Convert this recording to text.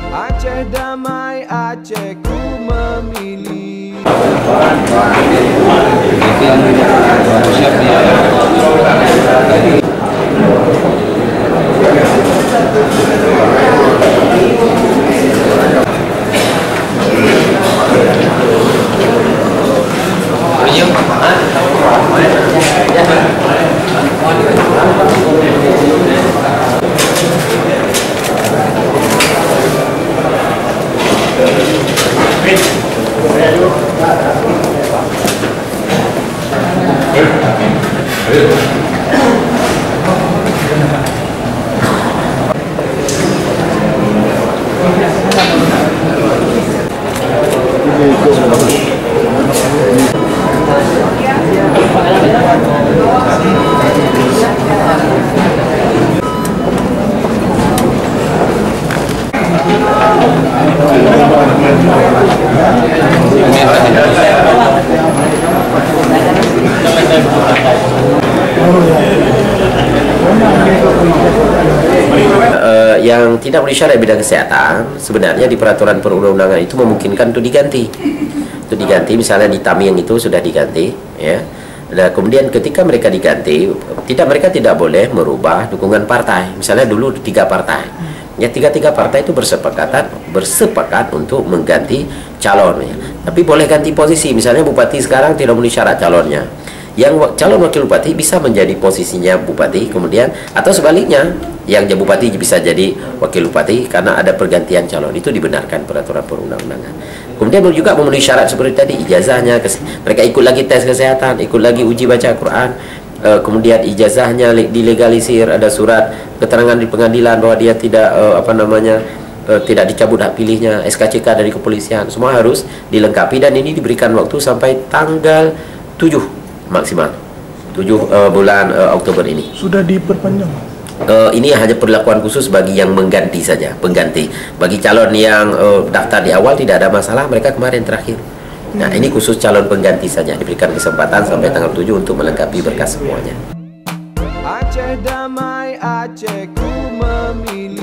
Aceh damai, Aceh ku memilih. Yang tidak memenuhi syarat bidang kesehatan sebenarnya di peraturan perundang-undangan itu memungkinkan untuk diganti. Untuk diganti, misalnya di Taming itu sudah diganti, ya. Dan kemudian ketika mereka diganti, mereka tidak boleh merubah dukungan partai. Misalnya dulu 3 partai, ya tiga partai itu bersepakat untuk mengganti calon. Ya. Tapi boleh ganti posisi. Misalnya bupati sekarang tidak memenuhi syarat calonnya. Yang calon wakil bupati bisa menjadi posisinya bupati, kemudian atau sebaliknya, yang jadi bupati bisa jadi wakil bupati karena ada pergantian calon. Itu dibenarkan peraturan perundang-undangan. Kemudian juga memenuhi syarat seperti tadi, ijazahnya, mereka ikut lagi tes kesehatan, ikut lagi uji baca Quran, kemudian ijazahnya dilegalisir, ada surat keterangan di pengadilan bahwa dia tidak tidak dicabut hak pilihnya, SKCK dari kepolisian, semua harus dilengkapi dan ini diberikan waktu sampai tanggal 7 maksimal 7 bulan Oktober ini. Sudah diperpanjang? Ini hanya perlakuan khusus bagi yang mengganti saja, pengganti. Bagi calon yang daftar di awal tidak ada masalah, mereka kemarin terakhir. Nah, ini khusus calon pengganti saja, diberikan kesempatan sampai tanggal 7 untuk melengkapi berkas semuanya. Aceh damai, Aceh ku memilih.